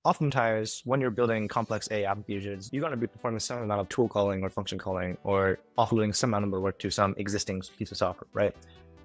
oftentimes when you're building complex AI applications, you're going to be performing some amount of tool calling or function calling or offloading some amount of work to some existing piece of software, right?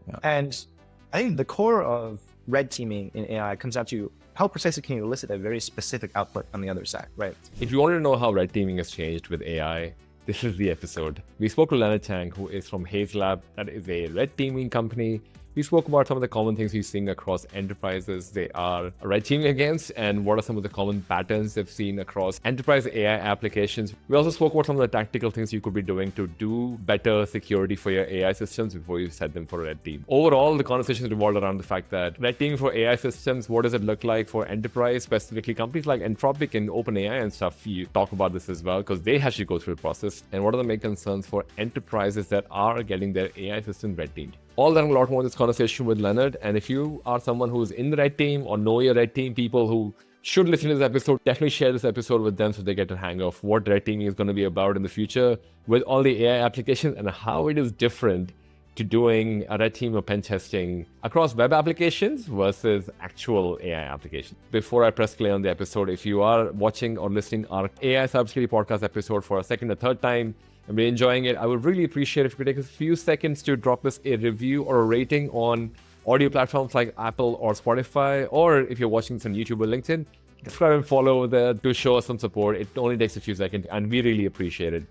Yeah. And I think the core of red teaming in AI comes down to how precisely can you elicit a very specific output on the other side, right? If you want to know how red teaming has changed with AI, this is the episode. We spoke to Leonard Tang, who is from Haize Labs. That is a red teaming company. We spoke about some of the common things he's seeing across enterprises they are red teaming against, and what are some of the common patterns they've seen across enterprise AI applications. We also spoke about some of the tactical things you could be doing to do better security for your AI systems before you set them for a red team. Overall, the conversation revolved around the fact that red teaming for AI systems, what does it look like for enterprise, specifically companies like Anthropic and OpenAI and stuff. You talk about this as well, because they actually go through the process. And what are the main concerns for enterprises that are getting their AI system red teamed? All that and a lot more in this conversation with Leonard. And if you are someone who's in the red team or know your red team people who should listen to this episode, definitely share this episode with them so they get a hang of what red teaming is going to be about in the future with all the AI applications and how it is different to doing a red team or pen testing across web applications versus actual AI applications. Before I press play on the episode, if you are watching or listening our AI cybersecurity podcast episode for a second or third time, and we're enjoying it, I would really appreciate if you could take a few seconds to drop us a review or a rating on audio platforms like Apple or Spotify, or if you're watching this on YouTube or LinkedIn, subscribe and follow there to show us some support. It only takes a few seconds, and we really appreciate it.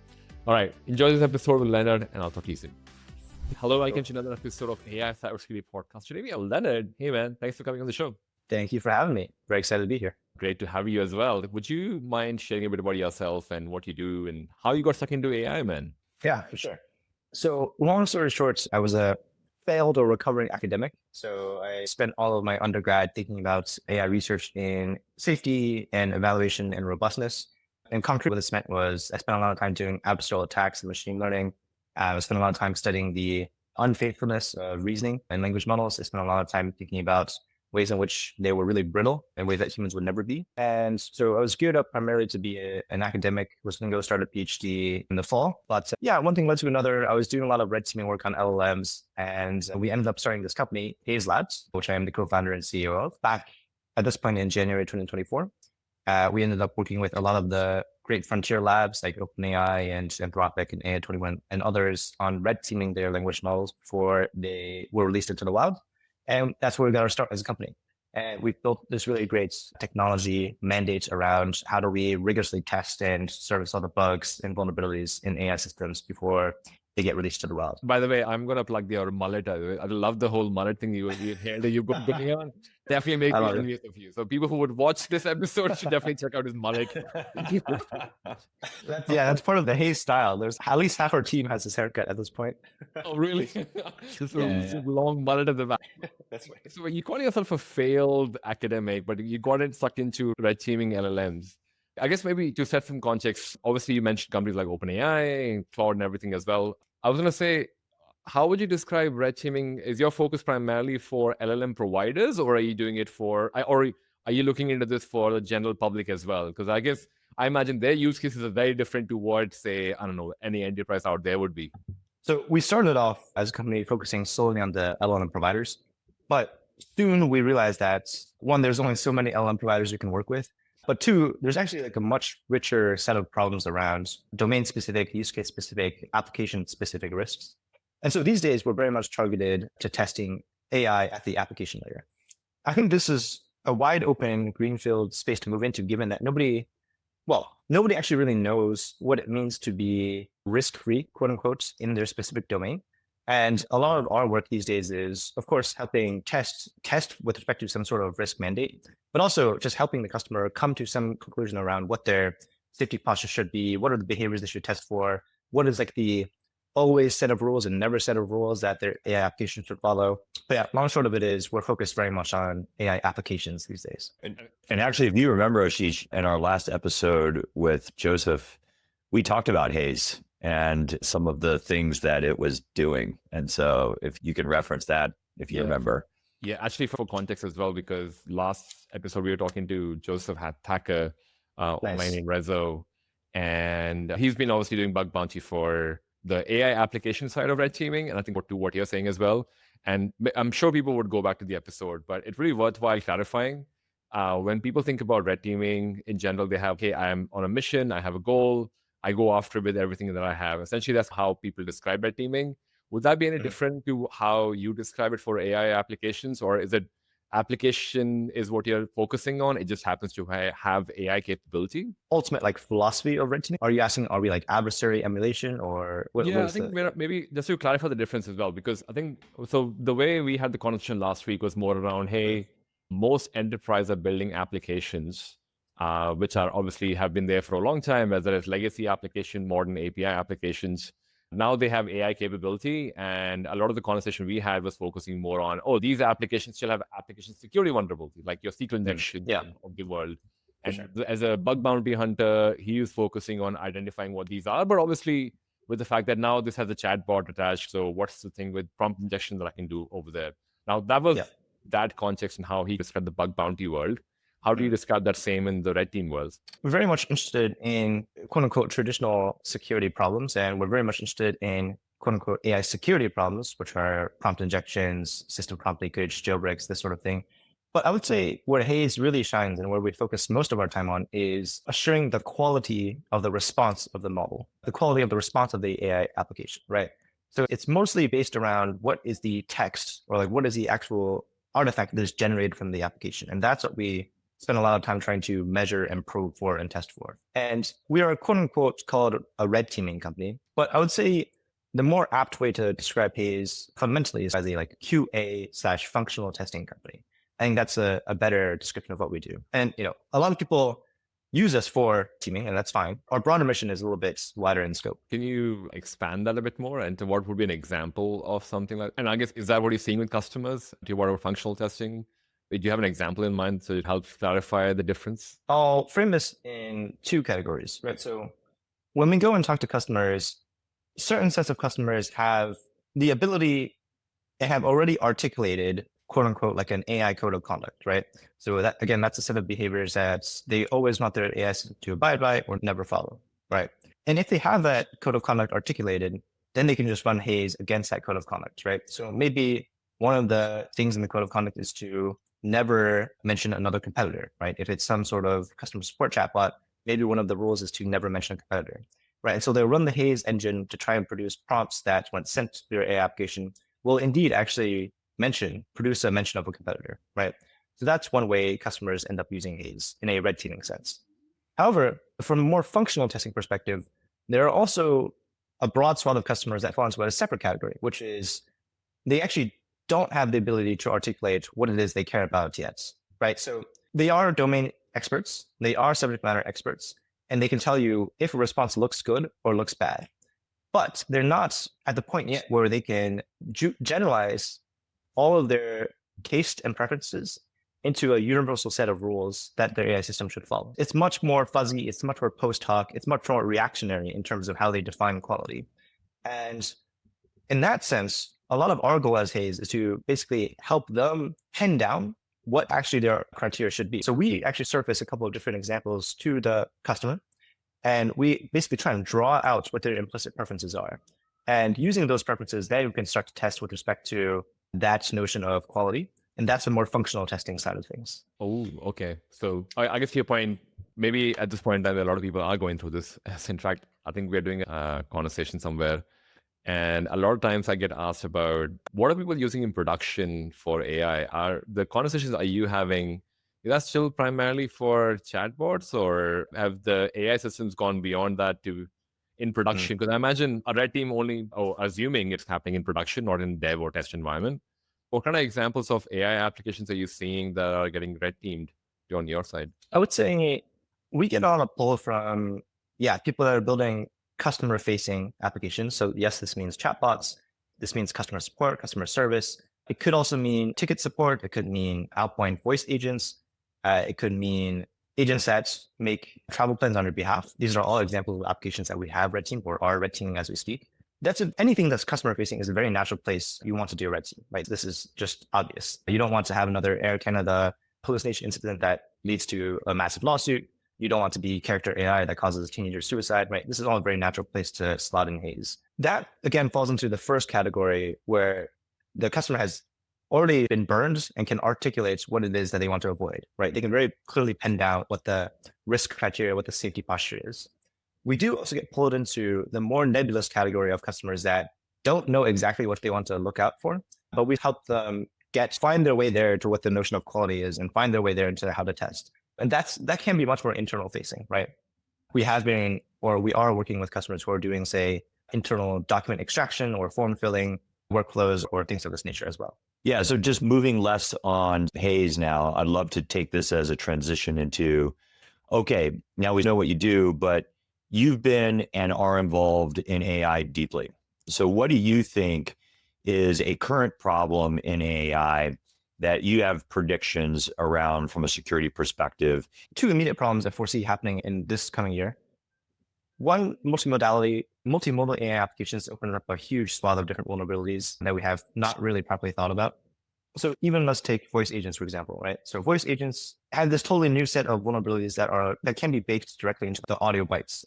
All right, enjoy this episode with Leonard, and I'll talk to you soon. Hello, welcome to another episode of AI Cybersecurity Podcast. Today we have Leonard. Hey man, thanks for coming on the show. Thank you for having me. Very excited to be here. Great to have you as well. Would you mind sharing a bit about yourself and what you do and how you got stuck into AI, man? Yeah, for sure. So long story short, I was a failed or recovering academic. So I spent all of my undergrad thinking about AI research in safety and evaluation and robustness. And concrete, what this meant was I spent a lot of time doing abstract attacks and machine learning. I spent a lot of time studying the unfaithfulness of reasoning and language models. I spent a lot of time thinking about ways in which they were really brittle in ways that humans would never be. And so I was geared up primarily to be an academic, was going to go start a PhD in the fall. But yeah, one thing led to another. I was doing a lot of red teaming work on LLMs, and we ended up starting this company, Haize Labs, which I am the co-founder and CEO of. Back at this point in January 2024, we ended up working with a lot of the great frontier labs like OpenAI and Anthropic and AI21 and others on red teaming their language models before they were released into the wild. And that's where we got our start as a company. And we've built this really great technology mandate around how do we rigorously test and service all the bugs and vulnerabilities in AI systems before they get released to the wild. By the way, I'm going to plug your mullet. I love the whole mullet thing you hair that you've got going on. Definitely make me envious of you. So people who would watch this episode should definitely check out his mullet. That's part of the Haize style. There's at least half our team has this haircut at this point. Oh, really? Just a long mullet at the back. That's right. So you call yourself a failed academic, but you got it stuck into red teaming LLMs. I guess maybe to set some context, obviously you mentioned companies like OpenAI and Cloud and everything as well. I was going to say, how would you describe red teaming? Is your focus primarily for LLM providers, or are you doing it or are you looking into this for the general public as well? Because I imagine their use cases are very different to what, say, I don't know, any enterprise out there would be. So we started off as a company focusing solely on the LLM providers, but soon we realized that one, there's only so many LLM providers you can work with. But two, there's actually like a much richer set of problems around domain-specific, use case-specific, application-specific risks. And so these days, we're very much targeted to testing AI at the application layer. I think this is a wide open greenfield space to move into, given that nobody actually really knows what it means to be risk-free, quote unquote, in their specific domain. And a lot of our work these days is, of course, helping test with respect to some sort of risk mandate, but also just helping the customer come to some conclusion around what their safety posture should be, what are the behaviors they should test for, what is like the always set of rules and never set of rules that their AI application should follow. But yeah, long short of it is we're focused very much on AI applications these days. And actually, if you remember, Ashish, in our last episode with Joseph, we talked about Haize and some of the things that it was doing. And so if you can reference that, if you remember. Yeah, actually for context as well, because last episode we were talking to Joseph Hattaka, online in Rezo, and he's been obviously doing bug bounty for the AI application side of red teaming, and I think to what you're saying as well. And I'm sure people would go back to the episode, but it's really worthwhile clarifying. When people think about red teaming in general, they have, okay, I'm on a mission, I have a goal, I go after with everything that I have. Essentially, that's how people describe red teaming. Would that be any different to how you describe it for AI applications, or is it application is what you're focusing on? It just happens to have AI capability? Ultimate like philosophy of red teaming? Are you asking, are we like adversary emulation or what Yeah, I is think the? maybe just to clarify the difference as well, because I think so. The way we had the conversation last week was more around, hey, most enterprise are building applications, which are obviously have been there for a long time, whether it's legacy application, modern API applications. Now they have AI capability, and a lot of the conversation we had was focusing more on, oh, these applications still have application security vulnerability, like your SQL injection Yeah, of the world. for And sure. as a bug bounty hunter, he is focusing on identifying what these are, but obviously with the fact that now this has a chatbot attached. So what's the thing with prompt injection that I can do over there? Now that was Yeah. that context and how he described the bug bounty world. How do you describe that same in the red team world? We're very much interested in quote unquote traditional security problems, and we're very much interested in quote unquote AI security problems, which are prompt injections, system prompt leakage, jailbreaks, this sort of thing. But I would say where Haize really shines and where we focus most of our time on is assuring the quality of the response of the model, the quality of the response of the AI application, right? So it's mostly based around what is the text or like what is the actual artifact that is generated from the application. And that's what we spend a lot of time trying to measure and probe for and test for. And we are quote unquote called a red teaming company. But I would say the more apt way to describe Haize fundamentally is as a like QA/functional testing company. I think that's a better description of what we do. And a lot of people use us for teaming, and that's fine. Our broader mission is a little bit wider in scope. Can you expand that a bit more? And what would be an example of something like, and I guess, is that what you're seeing with customers? Do you want functional testing? Do you have an example in mind so it helps clarify the difference? I'll frame this in two categories, right? So when we go and talk to customers, certain sets of customers have the ability and have already articulated quote unquote like an AI code of conduct, right? So that again, that's a set of behaviors that they always want their AI system to abide by or never follow, right? And if they have that code of conduct articulated, then they can just run Haize against that code of conduct, right? So maybe one of the things in the code of conduct is to never mention another competitor, right? If it's some sort of customer support chatbot, maybe one of the rules is to never mention a competitor, right? And so they'll run the Haize engine to try and produce prompts that, when sent to their AI application, will indeed actually produce a mention of a competitor, right? So that's one way customers end up using Haize in a red teaming sense. However, from a more functional testing perspective, there are also a broad swath of customers that fall into a separate category, which is they actually don't have the ability to articulate what it is they care about yet, right? So they are domain experts, they are subject matter experts, and they can tell you if a response looks good or looks bad. But they're not at the point yet where they can generalize all of their taste and preferences into a universal set of rules that their AI system should follow. It's much more fuzzy, it's much more post hoc, it's much more reactionary in terms of how they define quality. And in that sense, a lot of our goal as Haize is to basically help them pin down what actually their criteria should be. So we actually surface a couple of different examples to the customer, and we basically try and draw out what their implicit preferences are. And using those preferences, then we can start to test with respect to that notion of quality. And that's a more functional testing side of things. Oh, okay. So I guess to your point, maybe at this point in time, a lot of people are going through this. In fact, I think we're doing a conversation somewhere. And a lot of times I get asked about what are people using in production for AI? Are the conversations are you having, is that still primarily for chatbots, or have the AI systems gone beyond that to in production? Because I imagine a red team only, or assuming it's happening in production, not in dev or test environment. What kind of examples of AI applications are you seeing that are getting red teamed on your side? I would say we get on a pull from, people that are building customer facing applications. So yes, this means chatbots. This means customer support, customer service. It could also mean ticket support. It could mean outbound voice agents. It could mean agents that make travel plans on your behalf. These are all examples of applications that we have red team or are red teaming as we speak. Anything that's customer facing is a very natural place you want to do a red team, right? This is just obvious. You don't want to have another Air Canada hallucination incident that leads to a massive lawsuit. You don't want to be character AI that causes teenager suicide, right? This is all a very natural place to slot in Haize. That again falls into the first category where the customer has already been burned and can articulate what it is that they want to avoid, right? They can very clearly pen down what the risk criteria, what the safety posture is. We do also get pulled into the more nebulous category of customers that don't know exactly what they want to look out for, but we help them find their way there to what the notion of quality is and find their way there into how to test. And that can be much more internal facing, right? We have been, or we are working with customers who are doing, say, internal document extraction or form filling workflows or things of this nature as well. Yeah. So just moving less on Haize now, I'd love to take this as a transition into, okay, now we know what you do, but you've been and are involved in AI deeply. So what do you think is a current problem in AI that you have predictions around from a security perspective? Two immediate problems I foresee happening in this coming year. One, multimodal AI applications open up a huge swath of different vulnerabilities that we have not really properly thought about. So even let's take voice agents, for example, right? So voice agents have this totally new set of vulnerabilities that can be baked directly into the audio bytes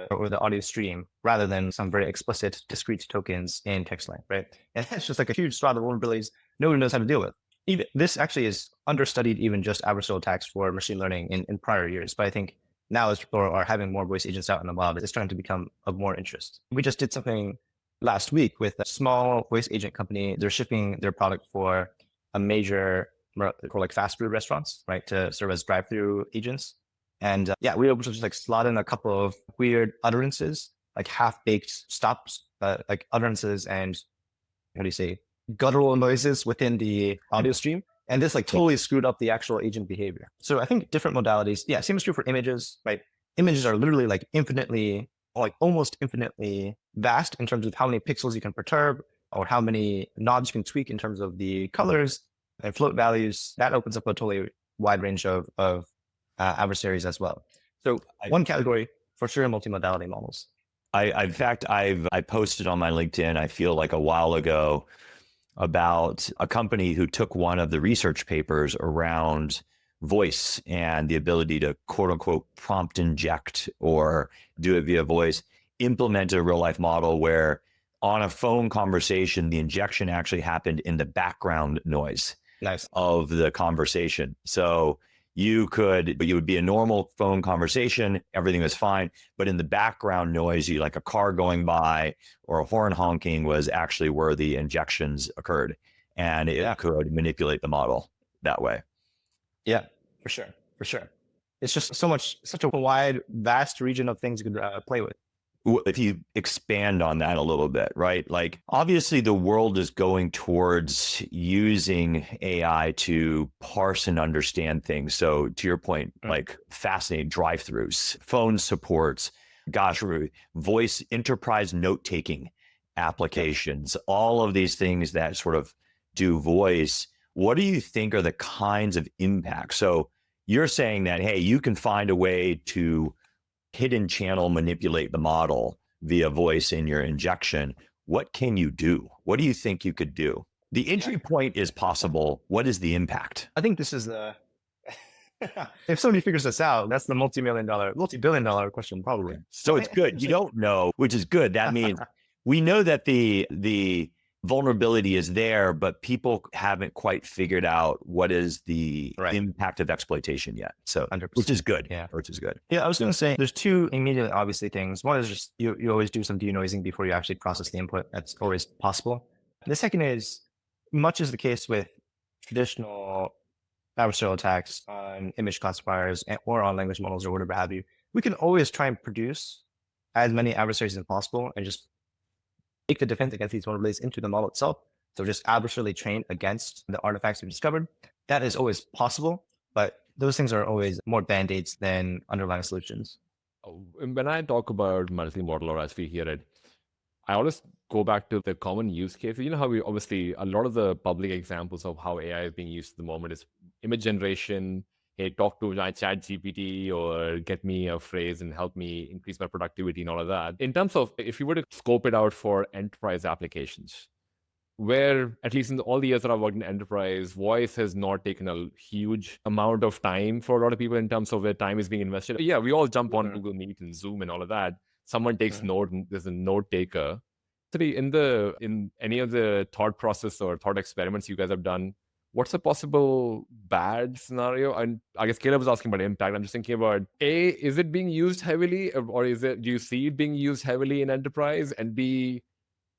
or the audio stream rather than some very explicit discrete tokens in text length, right? And that's just like a huge swath of vulnerabilities nobody knows how to deal with. Even this actually is understudied even just adversarial attacks for machine learning in prior years. But I think now as people are having more voice agents out in the wild, it's starting to become of more interest. We just did something last week with a small voice agent company. They're shipping their product for a major, like fast food restaurants, right, to serve as drive-through agents. And we were able to just like slot in a couple of weird utterances, like half-baked stops, like utterances and how do you say, guttural noises within the audio stream. And this like totally screwed up the actual agent behavior. So I think different modalities, same is true for images, right? Images are literally like almost infinitely vast in terms of how many pixels you can perturb or how many knobs you can tweak in terms of the colors and float values. That opens up a totally wide range of adversaries as well. So one category for sure, multimodality models. In fact, I posted on my LinkedIn, I feel like a while ago, about a company who took one of the research papers around voice and the ability to quote unquote prompt inject or do it via voice, implement a real life model where on a phone conversation, the injection actually happened in the background noise of the conversation. So you would be a normal phone conversation, everything was fine, but in the background noise, like a car going by or a horn honking was actually where the injections occurred, and it could manipulate the model that way. Yeah, for sure. It's just such a wide, vast region of things you could play with. If you expand on that a little bit, right? Like obviously the world is going towards using AI to parse and understand things. So to your point, like fascinating drive-throughs, phone supports, voice enterprise note-taking applications, all of these things that sort of do voice. What do you think are the kinds of impacts? So you're saying that, hey, you can find a way to hidden channel manipulate the model via voice in your injection. What can you do? What do you think you could do? The entry point is possible. What is the impact? I think this is the if somebody figures this out, that's the multi-billion dollar question probably. So it's good. You don't know, which is good. That means we know that the vulnerability is there, but people haven't quite figured out what is the impact of exploitation yet. So, 100%. which is good. Yeah. Which is good. Yeah, I was going to say there's two immediately obviously things. One is just you always do some denoising before you actually process the input. That's always possible. The second is, much is the case with traditional adversarial attacks on image classifiers or on language models or whatever have you. We can always try and produce as many adversaries as possible and just take the defense against these vulnerabilities into the model itself. So just adversarially train against the artifacts we've discovered. That is always possible, but those things are always more band-aids than underlying solutions. When I talk about multimodal, or as we hear it, I always go back to the common use cases. You know how a lot of the public examples of how AI is being used at the moment is image generation. Hey, talk to my chat GPT or get me a phrase and help me increase my productivity and all of that. In terms of if you were to scope it out for enterprise applications, where at least in all the years that I've worked in enterprise, voice has not taken a huge amount of time for a lot of people in terms of where time is being invested. Yeah, we all jump on Google Meet and Zoom and all of that. Someone takes note and there's a note taker. In any of the thought process or thought experiments you guys have done, what's a possible bad scenario? And I guess Caleb was asking about impact. I'm just thinking about A, is it being used heavily, or do you see it being used heavily in enterprise? And B,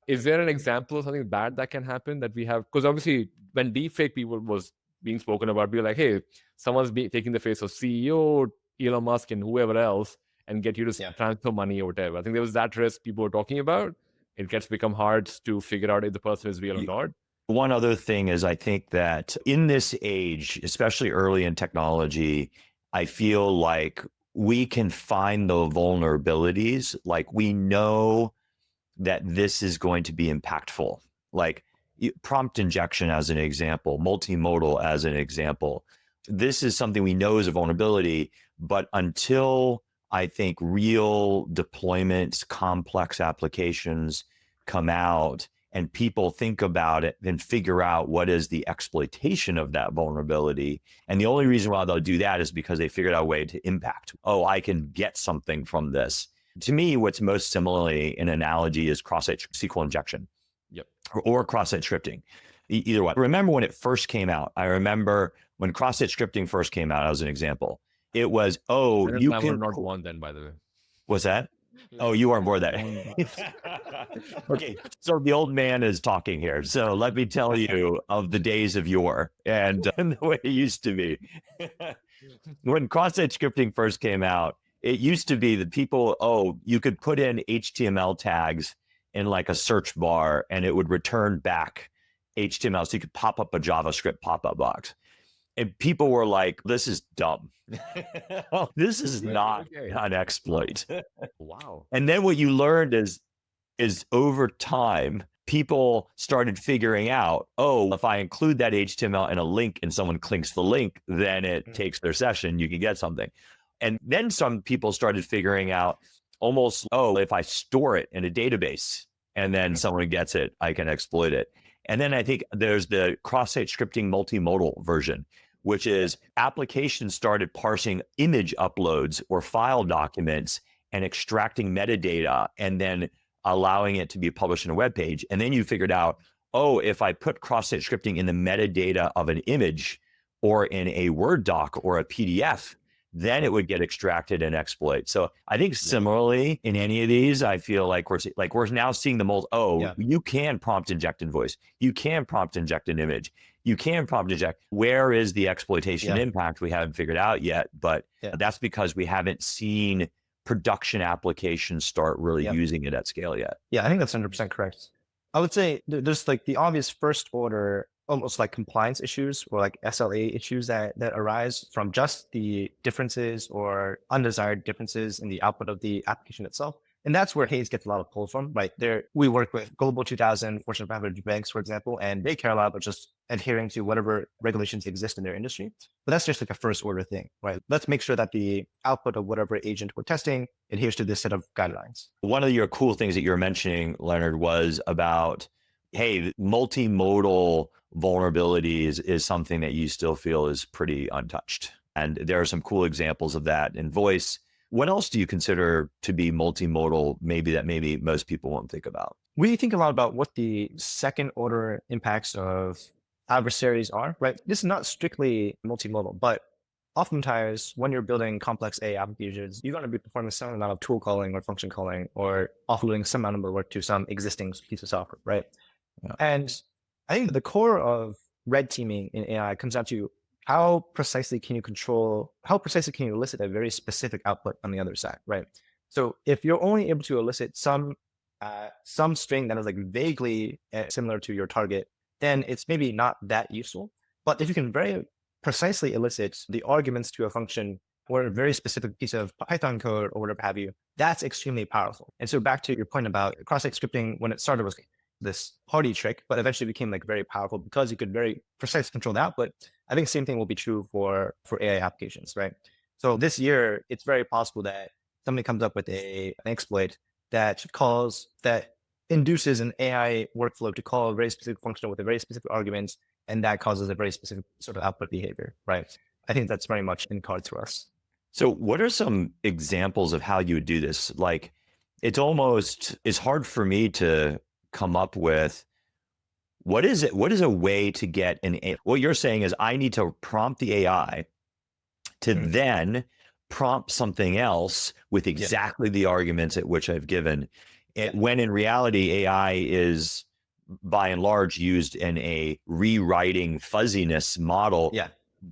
is there an example of something bad that can happen that we have? Because obviously, when deepfake people was being spoken about, we were like, hey, someone's taking the face of CEO, Elon Musk, and whoever else, and get you to transfer money or whatever. I think there was that risk people were talking about. It gets become hard to figure out if the person is real or not. One other thing is, I think that in this age, especially early in technology, I feel like we can find the vulnerabilities. Like we know that this is going to be impactful. Like prompt injection as an example, multimodal as an example. This is something we know is a vulnerability, but until I think real deployments, complex applications come out and people think about it, then figure out what is the exploitation of that vulnerability. And the only reason why they'll do that is because they figured out a way to impact. Oh, I can get something from this. To me, what's most similarly an analogy is cross-site SQL injection. Yep. Or cross-site scripting. Either way. Remember when it first came out? I remember when cross-site scripting first came out as an example. It was, you can not one then, by the way. What's that? Oh, you weren't born that. Okay, so the old man is talking here. So let me tell you of the days of yore and the way it used to be. When cross-site scripting first came out, it used to be that people, you could put in HTML tags in like a search bar and it would return back HTML. So you could pop up a JavaScript pop-up box. And people were like, this is dumb. This is not an exploit. Wow. And then what you learned is over time, people started figuring out, if I include that HTML in a link and someone clicks the link, then it takes their session, you can get something. And then some people started figuring out almost, if I store it in a database and then someone gets it, I can exploit it. And then I think there's the cross-site scripting multimodal version, which is applications started parsing image uploads or file documents and extracting metadata and then allowing it to be published in a web page. And then you figured out, if I put cross-site scripting in the metadata of an image or in a Word doc or a PDF, then it would get extracted and exploit. So I think similarly in any of these, I feel like we're now seeing the you can prompt inject in voice. You can prompt inject an image. You can prompt inject. Where is the exploitation impact? We haven't figured out yet, but that's because we haven't seen production applications start really using it at scale yet. Yeah, I think that's 100% correct. I would say there's like the obvious first order, almost like compliance issues or like SLA issues that arise from just the differences or undesired differences in the output of the application itself. And that's where Haize gets a lot of pull from, right? We work with Global 2000, Fortune 500 banks, for example, and they care a lot about just adhering to whatever regulations exist in their industry. But that's just like a first order thing, right? Let's make sure that the output of whatever agent we're testing adheres to this set of guidelines. One of your cool things that you were mentioning, Leonard, was about, hey, multimodal vulnerabilities is something that you still feel is pretty untouched. And there are some cool examples of that in voice. What else do you consider to be multimodal, maybe most people won't think about? We think a lot about what the second order impacts of adversaries are, right? This is not strictly multimodal, but oftentimes when you're building complex AI applications, you're going to be performing some amount of tool calling or function calling or offloading some amount of work to some existing piece of software, right? Yeah. And I think the core of red teaming in AI comes down to how precisely can you elicit a very specific output on the other side, right? So if you're only able to elicit some string that is like vaguely similar to your target, then it's maybe not that useful. But if you can very precisely elicit the arguments to a function or a very specific piece of Python code or whatever have you, that's extremely powerful. And so back to your point about cross-site scripting, when it started was this party trick, but eventually became like very powerful because you could very precisely control the output. I think the same thing will be true for AI applications, right? So this year, it's very possible that somebody comes up with an exploit that induces an AI workflow to call a very specific function with a very specific argument, and that causes a very specific sort of output behavior, right? I think that's very much in cards for us. So what are some examples of how you would do this? Like, it's hard for me to come up with what is it? What is a way to get what you're saying is I need to prompt the AI to then prompt something else with exactly the arguments at which I've given. When in reality, AI is by and large used in a rewriting fuzziness model. Yeah.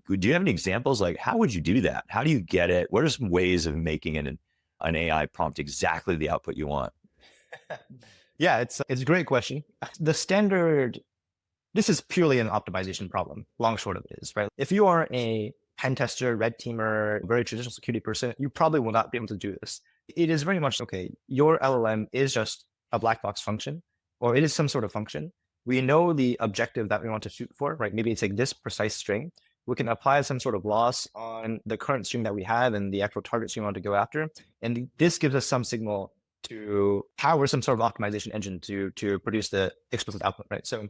Do you have any examples? Like, how would you do that? How do you get it? What are some ways of making an AI prompt exactly the output you want? Yeah, it's a great question. The standard, this is purely an optimization problem. Long short of it is, right? If you are a pen tester, red teamer, very traditional security person, you probably will not be able to do this. It is very much, okay, your LLM is just a black box function, or it is some sort of function. We know the objective that we want to shoot for, right? Maybe it's like this precise string. We can apply some sort of loss on the current string that we have and the actual targets we want to go after. And this gives us some signal to power some sort of optimization engine to produce the explicit output, right? So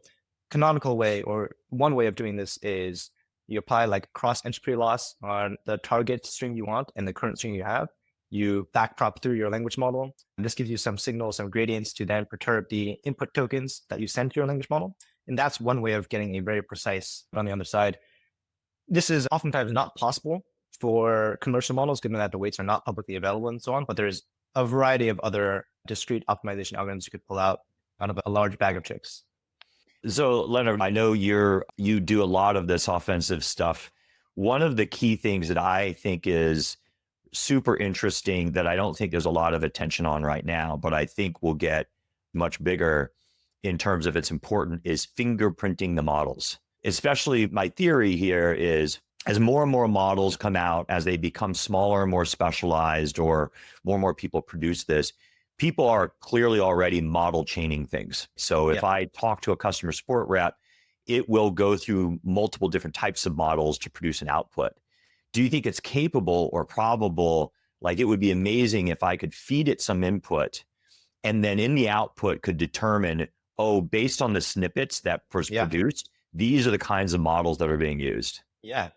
canonical way, or one way of doing this, is you apply like cross entropy loss on the target string you want and the current string you have. You backprop through your language model. And this gives you some signals, some gradients to then perturb the input tokens that you send to your language model. And that's one way of getting a very precise on the other side. This is oftentimes not possible for commercial models, given that the weights are not publicly available and so on, but there's a variety of other discrete optimization algorithms you could pull out of a large bag of tricks. So Leonard, I know you do a lot of this offensive stuff. One of the key things that I think is super interesting that I don't think there's a lot of attention on right now, but I think will get much bigger in terms of its importance, is fingerprinting the models. Especially my theory here is as more and more models come out, as they become smaller and more specialized, or more people produce this, people are clearly already model chaining things. So if I talk to a customer support rep, it will go through multiple different types of models to produce an output. Do you think it's capable or probable? Like, it would be amazing if I could feed it some input and then in the output could determine, oh, based on the snippets that was produced, these are the kinds of models that are being used. Yeah.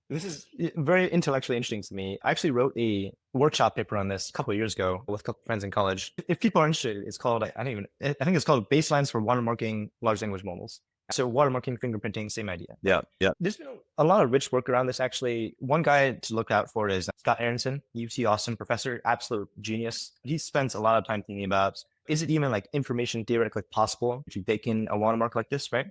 This is very intellectually interesting to me. I actually wrote a workshop paper on this a couple of years ago with a couple of friends in college. If people are interested, it's called, I think it's called Baselines for Watermarking Large Language Models. So watermarking, fingerprinting, same idea. Yeah. There's been a lot of rich work around this, actually. One guy to look out for is Scott Aronson, UT Austin professor, absolute genius. He spends a lot of time thinking about, is it even like information theoretically possible to bake in a watermark like this, right?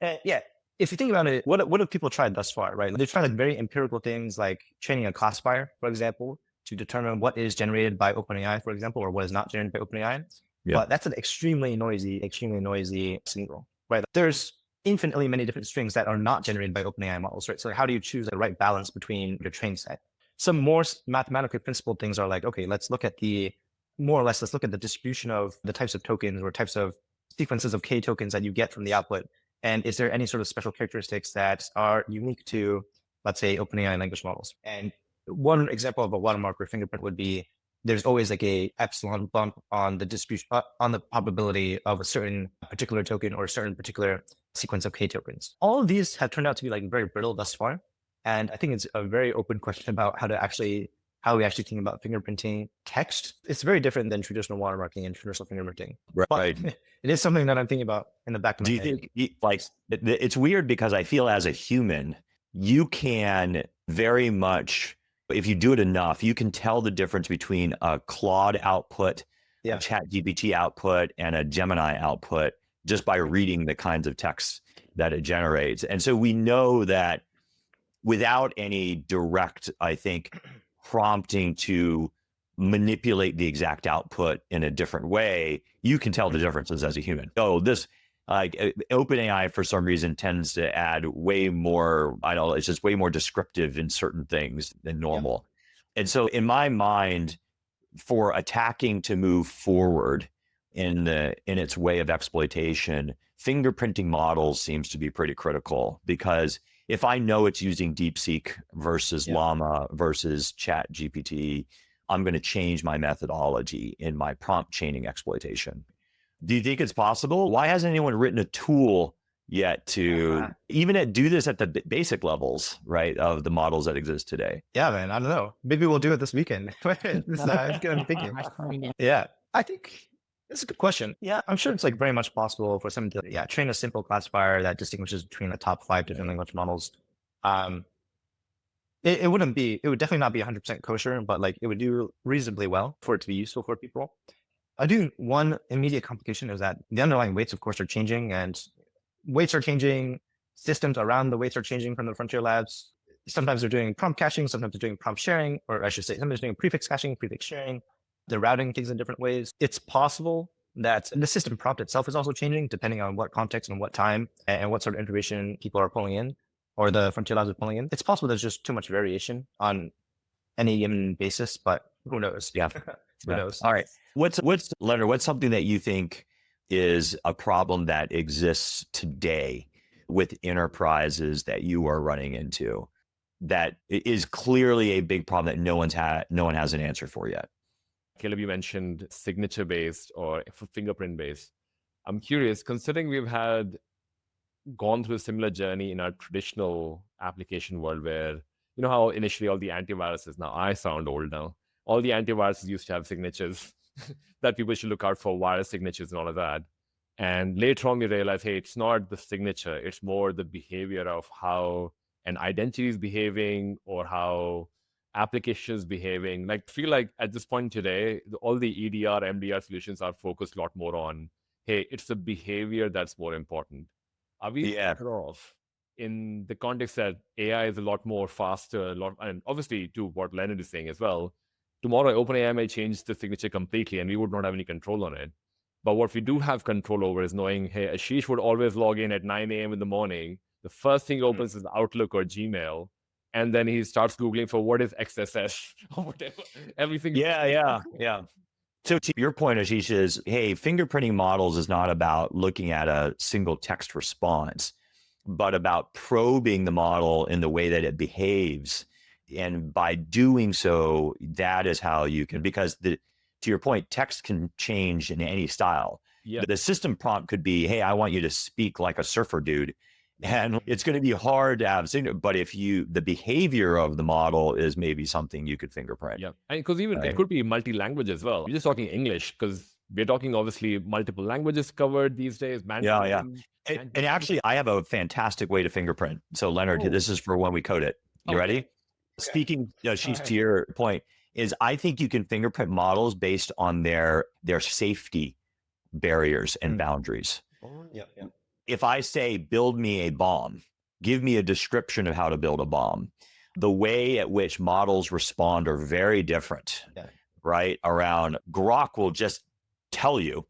If you think about it, what have people tried thus far, right? They've tried like very empirical things like training a classifier, for example, to determine what is generated by OpenAI, for example, or what is not generated by OpenAI. But that's an extremely noisy signal, right? There's infinitely many different strings that are not generated by OpenAI models, right? So how do you choose the right balance between your train set? Some more mathematically principled things are like, okay, let's look at the distribution of the types of tokens or types of sequences of K tokens that you get from the output. And is there any sort of special characteristics that are unique to, let's say, OpenAI language models? And one example of a watermark or fingerprint would be there's always like a epsilon bump on the distribution, on the probability of a certain particular token or a certain particular sequence of K tokens. All of these have turned out to be like very brittle thus far. And I think it's a very open question about how we actually think about fingerprinting text. It's very different than traditional watermarking and traditional fingerprinting. Right. But it is something that I'm thinking about in the back of my head. Do you think, like, it's weird because I feel as a human, you can very much, if you do it enough, you can tell the difference between a Claude output, a ChatGPT output, and a Gemini output just by reading the kinds of text that it generates. And so we know that without any direct, I think, prompting to manipulate the exact output in a different way, you can tell the differences as a human. Oh, this OpenAI for some reason tends to add way more, it's just way more descriptive in certain things than normal. And so in my mind, for attacking to move forward in its way of exploitation, fingerprinting models seems to be pretty critical, because if I know it's using DeepSeek versus Llama versus ChatGPT, I'm going to change my methodology in my prompt chaining exploitation. Do you think it's possible? Why hasn't anyone written a tool yet to even do this at the basic levels, right, of the models that exist today? Yeah, man, I don't know. Maybe we'll do it this weekend. It's good, I'm thinking. Yeah, I think That's a good question. Yeah, I'm sure it's like very much possible for someone to train a simple classifier that distinguishes between the top 5 different language models. Um, it wouldn't be, it would definitely not be 100% kosher, but like it would do reasonably well for it to be useful for people. I do one immediate complication is that the underlying weights, of course, are changing, and weights are changing. Systems around the weights are changing from the frontier labs. Sometimes they're doing prompt caching, sometimes they're doing prompt sharing, or I should say, sometimes they're doing prefix caching, prefix sharing. They're routing things in different ways. It's possible that the system prompt itself is also changing depending on what context and what time and what sort of information people are pulling in or the frontier labs are pulling in. It's possible there's just too much variation on any given basis, but who knows? Yeah. Who knows? All right. What's Leonard, what's something that you think is a problem that exists today with enterprises that you are running into that is clearly a big problem that no one has an answer for yet? Caleb, you mentioned signature based or fingerprint based. I'm curious, considering we've had gone through a similar journey in our traditional application world where, you know how initially all the antiviruses, now I sound old now, all the antiviruses used to have signatures that people should look out for, virus signatures and all of that. And later on, we realize, hey, it's not the signature, it's more the behavior of how an identity is behaving or how applications behaving. Like, I feel like at this point today, all the EDR, MDR solutions are focused a lot more on, hey, it's the behavior that's more important. Are we better off in the context that AI is a lot more faster, and obviously to what Leonard is saying as well, tomorrow OpenAI may change the signature completely and we would not have any control on it. But what we do have control over is knowing, hey, Ashish would always log in at 9 a.m. in the morning. The first thing he opens is Outlook or Gmail. And then he starts Googling for what is XSS or whatever. Everything. Yeah. So to your point, Ashish, is, hey, fingerprinting models is not about looking at a single text response, but about probing the model in the way that it behaves. And by doing so, that is how you can, because to your point, text can change in any style. Yeah. The system prompt could be, hey, I want you to speak like a surfer dude. And it's going to be hard to have, but if the behavior of the model is maybe something you could fingerprint. Yeah. And because even it could be multi-language as well. We're just talking English because we're talking obviously multiple languages covered these days. Yeah. And actually, I have a fantastic way to fingerprint. So Leonard, this is for when we code it. You ready? Okay. Speaking, Ashish, to your point, is I think you can fingerprint models based on their safety barriers and boundaries. Yeah. If I say, build me a bomb, give me a description of how to build a bomb, the way at which models respond are very different, right? Around Grok will just tell you.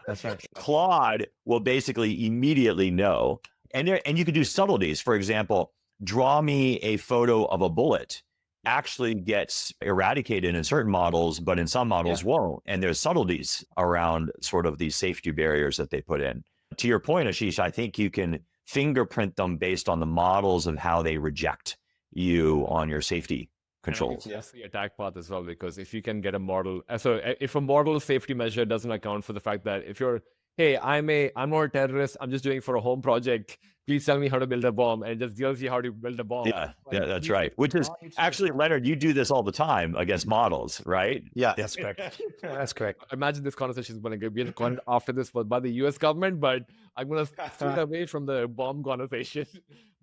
That's right. Claude will basically immediately know. And you can do subtleties. For example, draw me a photo of a bullet actually gets eradicated in certain models, but in some models won't. And there's subtleties around sort of these safety barriers that they put in. To your point, Ashish, I think you can fingerprint them based on the models of how they reject you on your safafety controls. That's the attack path as well, because if you can get a model, so if a model safety measure doesn't account for the fact that if you're, hey, I'm not a terrorist, I'm just doing it for a home project, please tell me how to build a bomb, and it just tells you how to build a bomb. Yeah, that's right. Which is actually, Leonard, you do this all the time against models, right? Yeah, that's correct. That's correct. Imagine this conversation is going to be after this by the US government, but I'm going to stay away from the bomb conversation.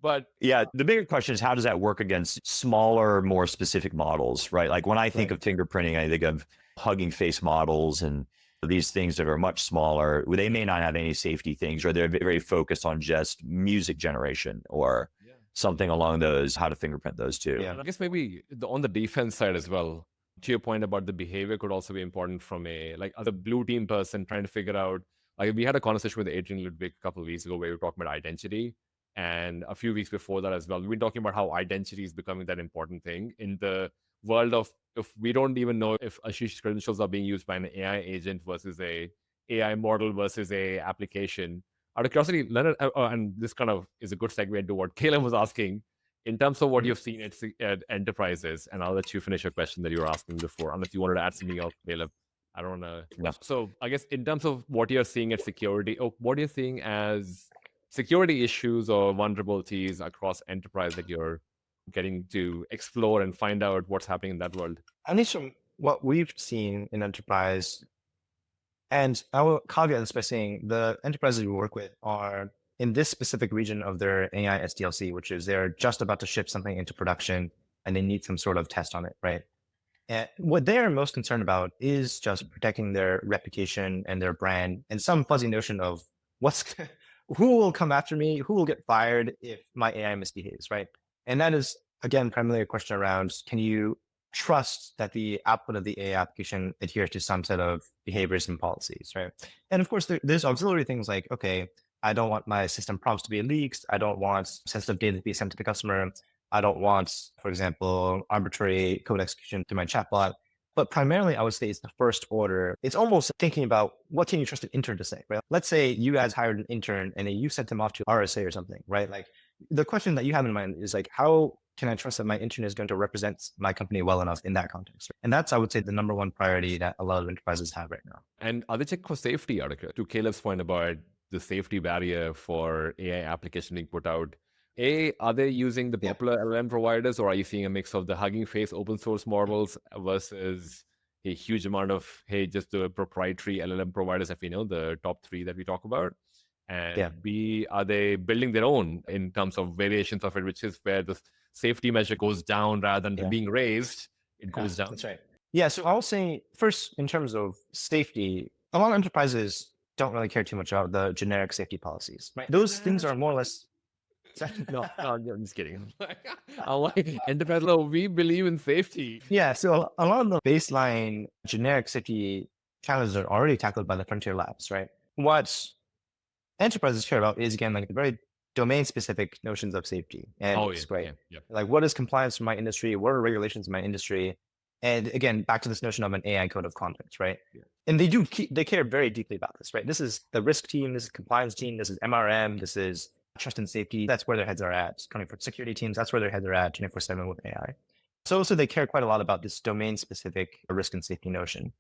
But yeah, the bigger question is, how does that work against smaller, more specific models, right? Like when I think of fingerprinting, I think of Hugging Face models and these things that are much smaller. They may not have any safety things, or they're very focused on just music generation or something along those, how to fingerprint those too. Yeah. I guess maybe on the defense side as well, to your point about the behavior could also be important from as a blue team person trying to figure out, like we had a conversation with Adrian Ludwig a couple of weeks ago where we were talking about identity. And a few weeks before that as well, we've been talking about how identity is becoming that important thing in the world of, if we don't even know if Ashish's credentials are being used by an AI agent versus a AI model versus a application. Out of curiosity, Leonard, and this kind of is a good segue into what Caleb was asking, in terms of what you've seen at enterprises, and I'll let you finish your question that you were asking before, unless you wanted to add something else, Caleb. I don't know. Yeah. So I guess in terms of what you're seeing at security, or what you're seeing as security issues or vulnerabilities across enterprise that you're getting to explore and find out what's happening in that world. At least from what we've seen in enterprise, And I will caveat this by saying the enterprises we work with are in this specific region of their AI SDLC, which is they're just about to ship something into production and they need some sort of test on it, right? And what they're most concerned about is just protecting their reputation and their brand and some fuzzy notion of what's who will come after me, who will get fired if my AI misbehaves, right? And that is again primarily a question around can you trust that the output of the AI application adheres to some set of behaviors and policies, right? And of course, there's auxiliary things like, okay, I don't want my system prompts to be leaked. I don't want sensitive data to be sent to the customer. I don't want, for example, arbitrary code execution through my chatbot. But primarily, I would say it's the first order. It's almost thinking about what can you trust an intern to say, right? Let's say you guys hired an intern and then you sent him off to RSA or something, right? Like the question that you have in mind is like, how can I trust that my intern is going to represent my company well enough in that context? And that's, I would say, the number one priority that a lot of enterprises have right now. And are they check for safety, Arika? To Caleb's point about the safety barrier for AI application being put out, are they using the popular LLM providers, or are you seeing a mix of the Hugging Face open source models versus a huge amount of, just the proprietary LLM providers, if you know, the top 3 that we talk about? And B, are they building their own in terms of variations of it, which is where the safety measure goes down rather than being raised, it goes down? That's right. Yeah, so I'll say first, in terms of safety, a lot of enterprises don't really care too much about the generic safety policies. Right? Those things are more or less. No, I'm just kidding. I'm like, enterprise level, we believe in safety. Yeah, so a lot of the baseline generic safety challenges are already tackled by the frontier labs, right? What enterprises care about is, again, like very domain-specific notions of safety. And it's great. Like, what is compliance for my industry? What are regulations in my industry? And again, back to this notion of an AI code of conduct, right? And they care very deeply about this, right? This is the risk team, this is compliance team, this is MRM, this is trust and safety. That's where their heads are at. Coming for security teams, that's where their heads are at 24/7 with AI. So also they care quite a lot about this domain-specific risk and safety notion.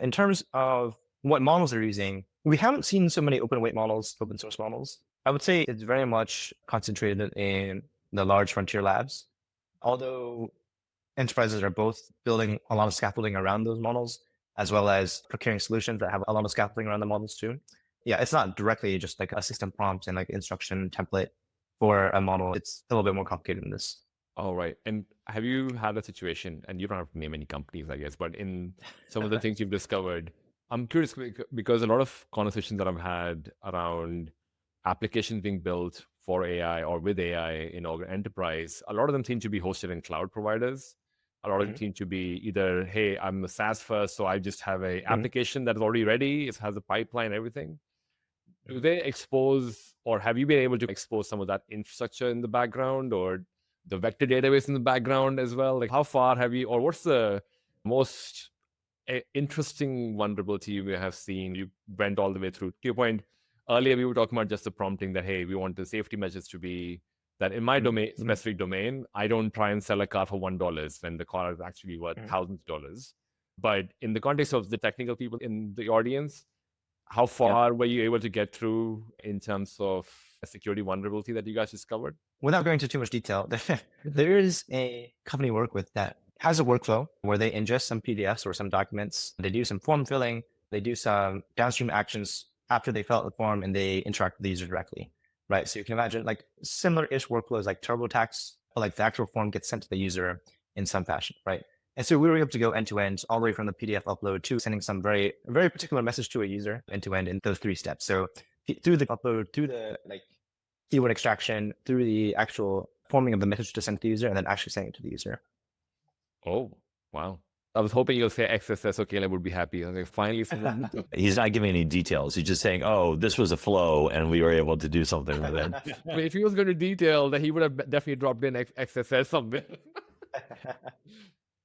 In terms of what models they're using, we haven't seen so many open weight models, open source models. I would say it's very much concentrated in the large frontier labs. Although enterprises are both building a lot of scaffolding around those models, as well as procuring solutions that have a lot of scaffolding around the models too. Yeah, it's not directly just like a system prompt and like instruction template for a model. It's a little bit more complicated than this. All right. And have you had a situation, and you don't have to name any companies, I guess, but in some of the things you've discovered, I'm curious because a lot of conversations that I've had around applications being built for AI or with AI in enterprise, a lot of them seem to be hosted in cloud providers. A lot of them seem to be either, hey, I'm a SaaS first, so I just have a application that is already ready. It has a pipeline, everything. Do they expose, or have you been able to expose some of that infrastructure in the background or the vector database in the background as well? Like how far have you, or what's the most interesting vulnerability you have seen? You went all the way through. To your point, earlier we were talking about just the prompting that, hey, we want the safety measures to be that in my domain, specific domain, I don't try and sell a car for $1 when the car is actually worth thousands of dollars. But in the context of the technical people in the audience, how far were you able to get through in terms of a security vulnerability that you guys discovered? Without going into too much detail, there is a company we work with that has a workflow where they ingest some PDFs or some documents. They do some form filling. They do some downstream actions after they fill out the form and they interact with the user directly, right? So you can imagine like similar-ish workflows like TurboTax, but like the actual form gets sent to the user in some fashion, right? And so we were able to go end to end, all the way from the PDF upload to sending some very particular message to a user end to end in those 3 steps. So through the upload, through the like keyword extraction, through the actual forming of the message to send to the user, and then actually sending it to the user. Oh, wow. I was hoping you'll say XSS, so Caleb would be happy. I was like, finally, someone. He's not giving any details. He's just saying, oh, this was a flow and we were able to do something with it. I mean, if he was going to detail, then he would have definitely dropped in XSS somewhere.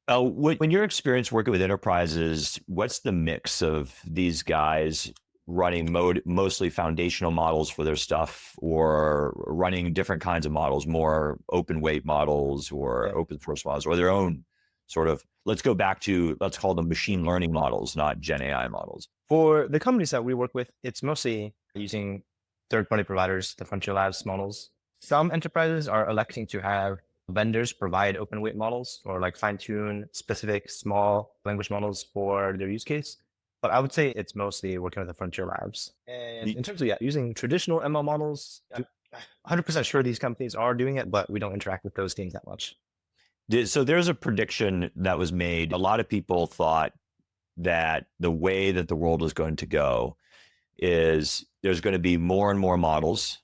When your experience working with enterprises, what's the mix of these guys running mostly foundational models for their stuff or running different kinds of models, more open weight models or open source models or their own sort of, let's call them machine learning models, not Gen AI models? For the companies that we work with, it's mostly using third-party providers, the frontier labs models. Some enterprises are electing to have vendors provide open weight models or like fine-tune specific small language models for their use case. But I would say it's mostly working with the frontier labs. And in terms of using traditional ML models, I'm 100% sure these companies are doing it, but we don't interact with those teams that much. So there's a prediction that was made. A lot of people thought that the way that the world is going to go is there's going to be more and more models,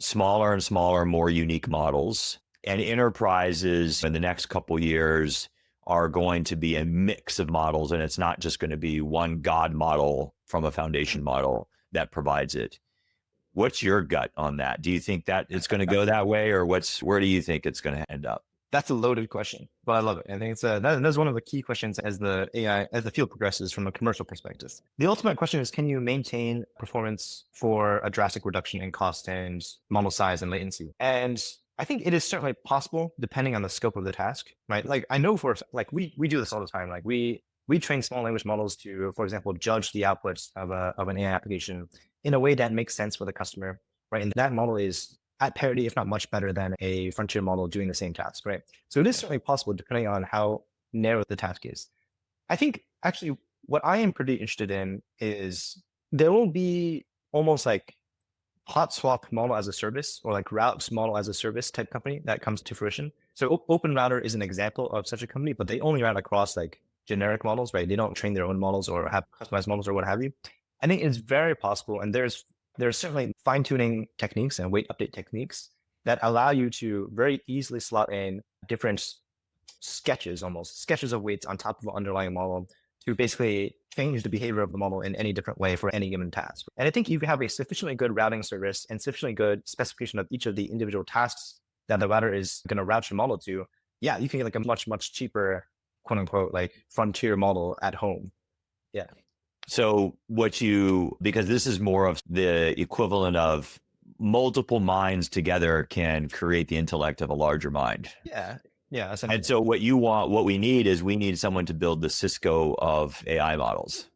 smaller and smaller, more unique models. And enterprises in the next couple years are going to be a mix of models. And it's not just going to be one God model from a foundation model that provides it. What's your gut on that? Do you think that it's going to go that way, or where do you think it's going to end up? That's a loaded question, but I love it. I think it's that's one of the key questions as the field progresses from a commercial perspective. The ultimate question is, can you maintain performance for a drastic reduction in cost and model size and latency? And I think it is certainly possible depending on the scope of the task, right? Like I know we do this all the time. Like we train small language models to, for example, judge the outputs of an AI application in a way that makes sense for the customer, right? And that model is at parity, if not much better than a frontier model doing the same task, right? So it is certainly possible depending on how narrow the task is. I think actually what I am pretty interested in is there will be almost like hot swap model as a service or like routes model as a service type company that comes to fruition. So Open Router is an example of such a company, but they only route across like generic models, right? They don't train their own models or have customized models or what have you. I think it's very possible, and there's certainly fine-tuning techniques and weight update techniques that allow you to very easily slot in different sketches of weights on top of an underlying model to basically change the behavior of the model in any different way for any given task. And I think if you have a sufficiently good routing service and sufficiently good specification of each of the individual tasks that the router is going to route your model to, yeah, you can get like a much, much cheaper, quote unquote, like frontier model at home. Yeah. So because this is more of the equivalent of multiple minds together can create the intellect of a larger mind. Yeah. Yeah. And so what we need someone to build the Cisco of AI models.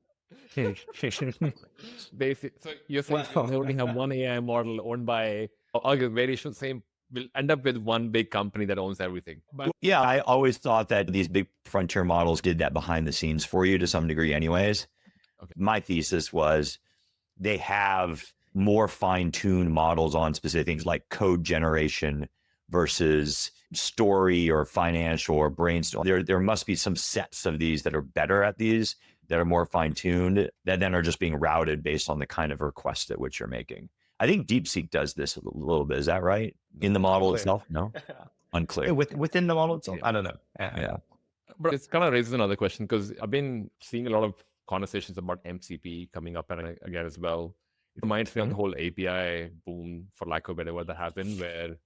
Basically, so you're saying they only have one AI model owned by, we'll end up with one big company that owns everything. But yeah, I always thought that these big frontier models did that behind the scenes for you to some degree anyways. Okay. My thesis was they have more fine-tuned models on specific things like code generation versus story or financial or brainstorm. There must be some sets of these that are better at these, that are more fine-tuned, that then are just being routed based on the kind of request at which you're making. I think DeepSeek does this a little bit. Is that right? In the model itself? No? Unclear. Within the model itself? Yeah. I don't know. Yeah. But it kind of raises another question, because I've been seeing a lot of conversations about MCP coming up again as well. It reminds me of the whole API boom, for lack of a better word, that happened, where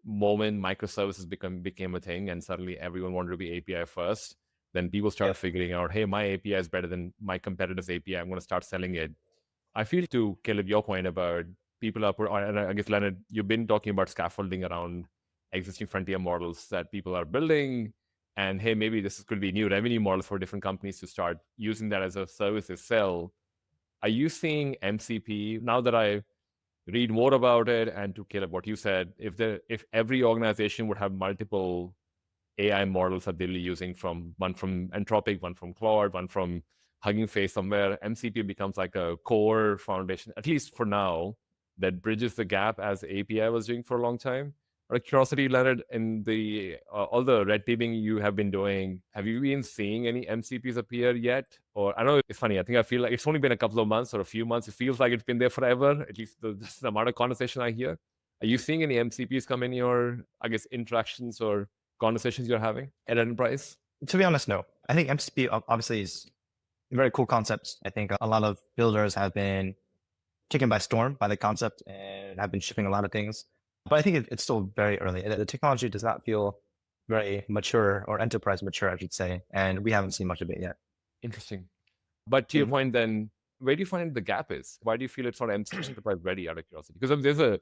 moment microservices became a thing and suddenly everyone wanted to be API first. Then people started figuring out, hey, my API is better than my competitor's API. I'm going to start selling it. I feel, to Caleb, your point about people and I guess, Leonard, you've been talking about scaffolding around existing frontier models that people are building. And hey, maybe this could be new revenue models for different companies to start using that as a service they sell. Are you seeing MCP, now that I read more about it, and to Caleb, what you said, if every organization would have multiple AI models that they're using, one from Anthropic, one from Claude, one from Hugging Face somewhere, MCP becomes like a core foundation, at least for now, that bridges the gap as API was doing for a long time. Out of curiosity, Leonard, in the all the red teaming you have been doing, have you been seeing any MCPs appear yet? Or I know it's funny, I feel like it's only been a couple of months or a few months. It feels like it's been there forever, at least the amount of conversation I hear. Are you seeing any MCPs come in your, I guess, interactions or conversations you're having at enterprise? To be honest, no. I think MCP obviously is a very cool concept. I think a lot of builders have been taken by storm by the concept and have been shipping a lot of things. But I think it's still very early. The technology does not feel very mature, or enterprise mature, I should say. And we haven't seen much of it yet. Interesting. But to your point then, where do you find the gap is? Why do you feel it's not MCP enterprise ready, out of curiosity? Because there's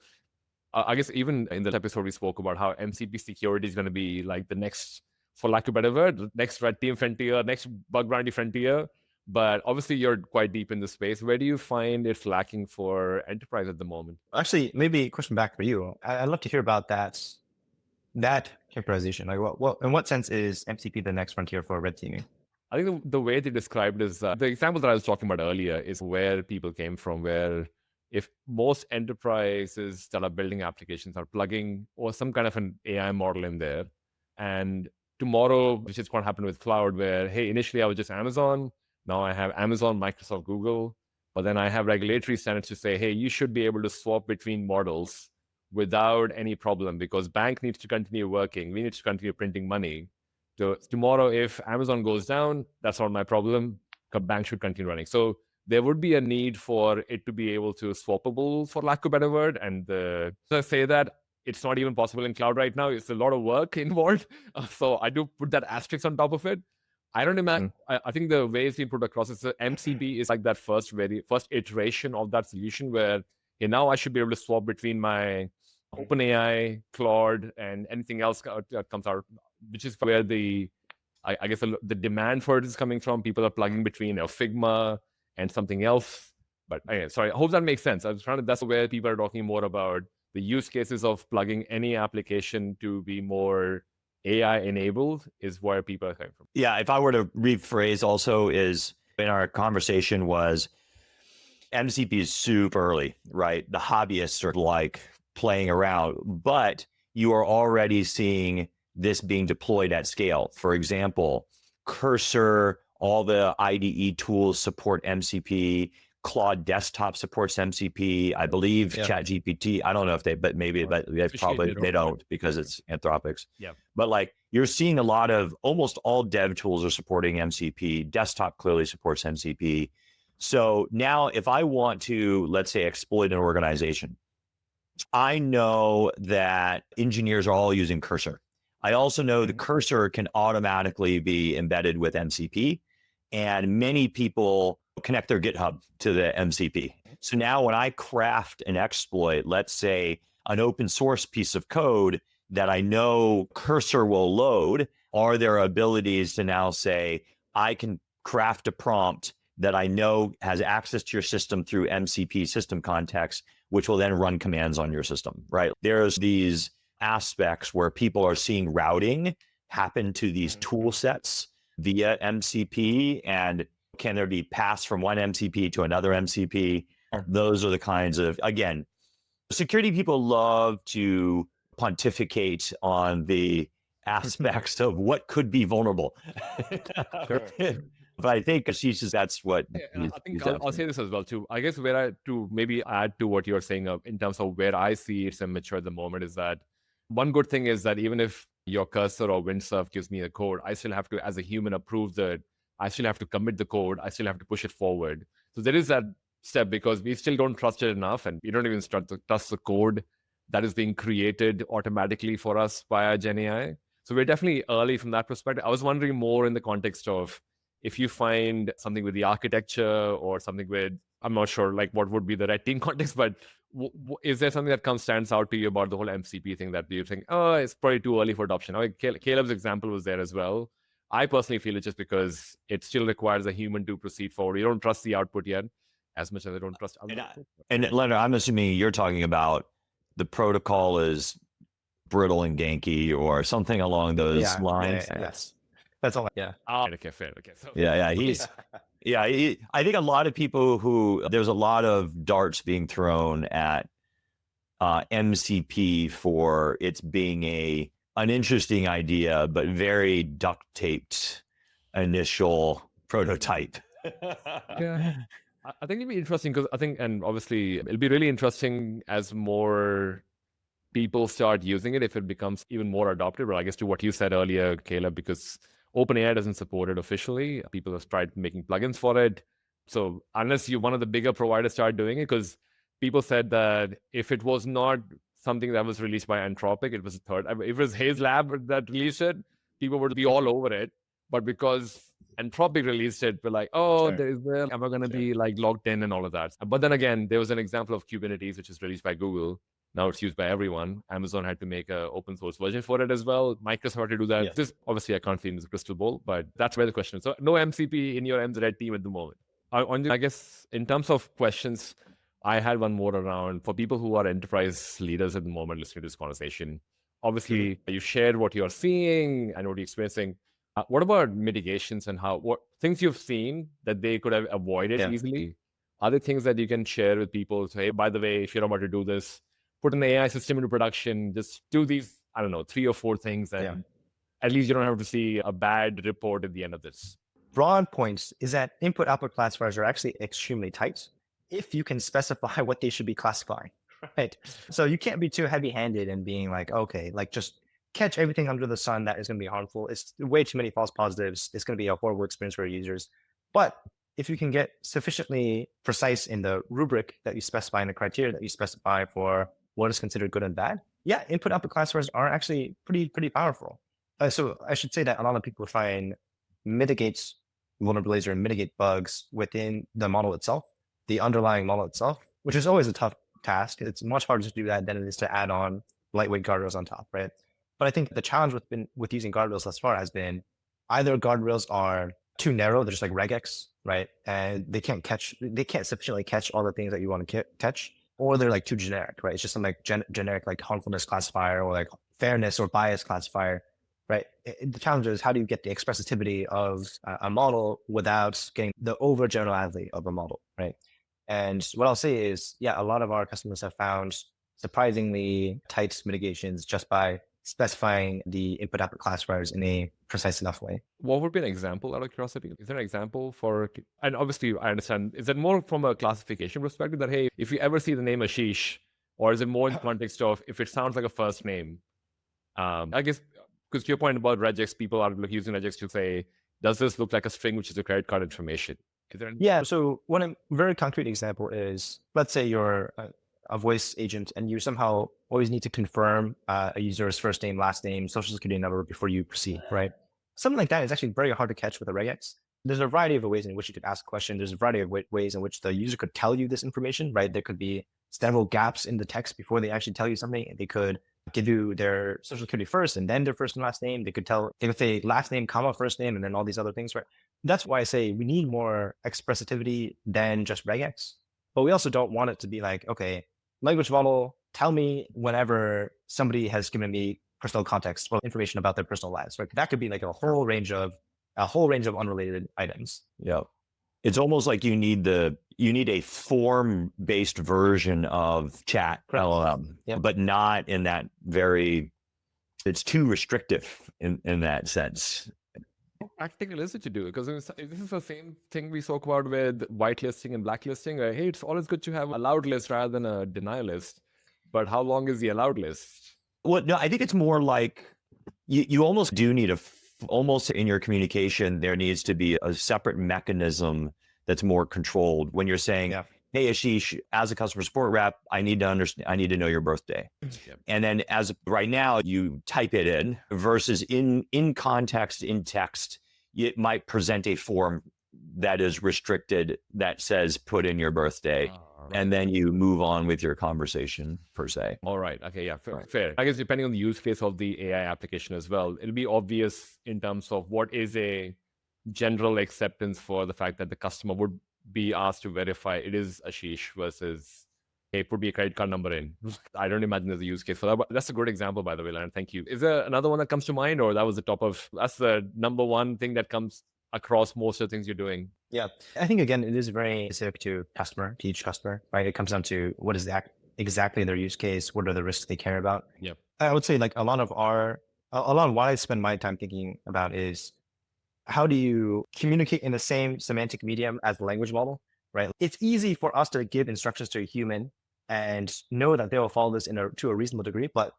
I guess even in that episode, we spoke about how MCP security is going to be like the next, for lack of a better word, next red team frontier, next bug bounty frontier. But obviously, you're quite deep in the space. Where do you find it's lacking for enterprise at the moment? Actually, maybe a question back for you. I'd love to hear about that characterization. Like, in what sense is MCP the next frontier for red teaming? I think the way they described is the example that I was talking about earlier is where people came from, where if most enterprises that are building applications are plugging or some kind of an AI model in there, and tomorrow, which is going to happen with cloud, where, hey, initially I was just Amazon, now I have Amazon, Microsoft, Google, but then I have regulatory standards to say, hey, you should be able to swap between models without any problem because bank needs to continue working. We need to continue printing money. So tomorrow, if Amazon goes down, that's not my problem. Bank should continue running. So there would be a need for it to be able to swappable, for lack of a better word. And so I say that it's not even possible in cloud right now. It's a lot of work involved. So I do put that asterisk on top of it. I don't imagine. I think the way it's been put across is the MCP is like that first iteration of that solution where now I should be able to swap between my OpenAI, Claude, and anything else that comes out, which is where I guess the demand for it is coming from. People are plugging between Figma and something else. But anyway, sorry, I hope that makes sense. I was trying to, that's where people are talking more about the use cases of plugging any application to be more AI enabled is where people are coming from. Yeah, if I were to rephrase also is in our conversation was MCP is super early, right? The hobbyists are like playing around, but you are already seeing this being deployed at scale. For example, Cursor, all the IDE tools support MCP. Claude Desktop supports MCP. I believe ChatGPT. I don't know if but they don't because it's Anthropic's. Yeah. But like you're seeing a lot of almost all dev tools are supporting MCP. Desktop clearly supports MCP. So now if I want to, let's say, exploit an organization, I know that engineers are all using Cursor. I also know the Cursor can automatically be embedded with MCP, and many people connect their GitHub to the MCP. So now when I craft an exploit, let's say an open source piece of code that I know Cursor will load, are there abilities to now say, I can craft a prompt that I know has access to your system through MCP system context, which will then run commands on your system, right? There's these aspects where people are seeing routing happen to these tool sets via MCP, and can there be passed from one MCP to another MCP? Those are the kinds of, again, security people love to pontificate on the aspects of what could be vulnerable. But I think Ashish, that's what. I think I'll say this as well too. I guess to maybe add to what you're saying in terms of where I see it's immature at the moment is that one good thing is that even if your Cursor or Windsurf gives me a code, I still have to, as a human, approve that. I still have to commit the code. I still have to push it forward. So there is that step because we still don't trust it enough, and we don't even trust the code that is being created automatically for us via GenAI. So we're definitely early from that perspective. I was wondering more in the context of if you find something with the architecture or something with, I'm not sure like what would be the red team context, but is there something that stands out to you about the whole MCP thing that you think, oh, it's probably too early for adoption? I mean, Caleb's example was there as well. I personally feel it's just because it still requires a human to proceed forward. You don't trust the output yet as much as I don't trust other output. And Leonard, I'm assuming you're talking about the protocol is brittle and ganky or something along those lines. Yes. That's all. Yeah. Okay, fair. Okay. So, He's, I think a lot of people there's a lot of darts being thrown at MCP for its being an interesting idea, but very duct taped initial prototype. Yeah. I think it'd be interesting because I think, and obviously it'll be really interesting as more people start using it, if it becomes even more adopted. But I guess to what you said earlier, Caleb, because OpenAI doesn't support it officially, people have tried making plugins for it. So unless one of the bigger providers start doing it, because people said that if it was not something that was released by Anthropic, it was a third. If it was Haize Lab that released it, people would be all over it. But because Anthropic released it, we're like, am I going to be like logged in and all of that? But then again, there was an example of Kubernetes, which is released by Google. Now it's used by everyone. Amazon had to make an open source version for it as well. Microsoft had to do that. This, obviously, I can't see in this crystal ball, but that's where the question is. So no MCP in your red team at the moment. I guess in terms of questions, I had one more around for people who are enterprise leaders at the moment listening to this conversation. Obviously, you shared what you're seeing and what you're experiencing. What about mitigations and what things you've seen that they could have avoided easily? Are there things that you can share with people? So, hey, by the way, if you're about to do this, put an AI system into production, just do these, I don't know, 3 or 4 things, and at least you don't have to see a bad report at the end of this. Broad points is that input output classifiers are actually extremely tight if you can specify what they should be classifying, right? So you can't be too heavy handed and being like, okay, like just catch everything under the sun that is going to be harmful. It's way too many false positives. It's going to be a horrible experience for users. But if you can get sufficiently precise in the rubric that you specify in the criteria that you specify for what is considered good and bad, yeah, input output classifiers are actually pretty powerful. So I should say that a lot of people try and mitigate vulnerabilities or mitigate bugs within the model itself, the underlying model itself, which is always a tough task. It's much harder to do that than it is to add on lightweight guardrails on top, right? But I think the challenge with using guardrails thus far has been either guardrails are too narrow, they're just like regex, right? And they can't sufficiently catch all the things that you want to catch, or they're like too generic, right? It's just some like generic like harmfulness classifier or like fairness or bias classifier, right? The challenge is how do you get the expressivity of a model without getting the overgenerality of a model, right? And what I'll say is, yeah, a lot of our customers have found surprisingly tight mitigations just by specifying the input output classifiers in a precise enough way. What would be an example out of curiosity? Is there an example for, and obviously I understand, is that more from a classification perspective that, hey, if you ever see the name Ashish, or is it more in the context of if it sounds like a first name? I guess, because to your point about regex, people are using regex to say, does this look like a string, which is a credit card information? Is there any? Yeah. So one very concrete example is, let's say you're a voice agent and you somehow always need to confirm a user's first name, last name, social security number before you proceed, right? Something like that is actually very hard to catch with a regex. There's a variety of ways in which you could ask a question. There's a variety of ways in which the user could tell you this information, right? There could be several gaps in the text before they actually tell you something. They could give you their social security first and then their first and last name. They could say last name, comma, first name, and then all these other things, right? That's why I say we need more expressivity than just regex. But we also don't want it to be like, okay, language model, tell me whenever somebody has given me personal context or information about their personal lives, right? That could be like a whole range of unrelated items. Yeah. It's almost like you need a form-based version of chat LLM, but not in that it's too restrictive in that sense. How practical is it to do it? Because this is the same thing we spoke about with whitelisting and blacklisting. Hey, it's always good to have a allowed list rather than a denial list. But how long is the allowed list? Well, no, I think it's more like you almost do need almost in your communication, there needs to be a separate mechanism that's more controlled when you're saying, hey, Ashish, as a customer support rep, I need to know your birthday. And then as right now you type it in versus in context, in text, it might present a form that is restricted that says put in your birthday. And then you move on with your conversation per se. All right. Okay. Yeah. Fair. I guess depending on the use case of the AI application as well, it'll be obvious in terms of what is a general acceptance for the fact that the customer would be asked to verify it is Ashish versus, hey, put me a credit card number in. I don't imagine there's a use case for that. But that's a good example, by the way, Leonard. Thank you. Is there another one that comes to mind, or that's the number one thing that comes across most of the things you're doing? Yeah. I think, again, it is very specific to each customer, right? It comes down to what is exactly their use case? What are the risks they care about? Yep. I would say like a lot of what I spend my time thinking about is how do you communicate in the same semantic medium as the language model, right? It's easy for us to give instructions to a human and know that they will follow this to a reasonable degree, but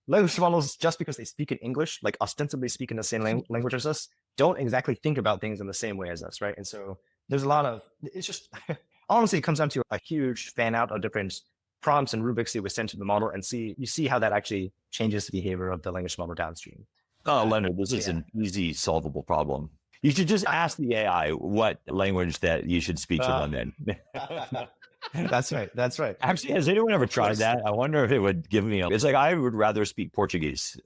language models, just because they speak in English, like ostensibly speak in the same language as us, don't exactly think about things in the same way as us, right? And so there's it's just, honestly, it comes down to a huge fan out of different prompts and rubrics that we send to the model and you see how that actually changes the behavior of the language model downstream. Oh, Leonard, this is an easy solvable problem. You should just ask the AI what language that you should speak to them in. That's right. Actually, has anyone ever tried that? I wonder if it would give me it's like, I would rather speak Portuguese.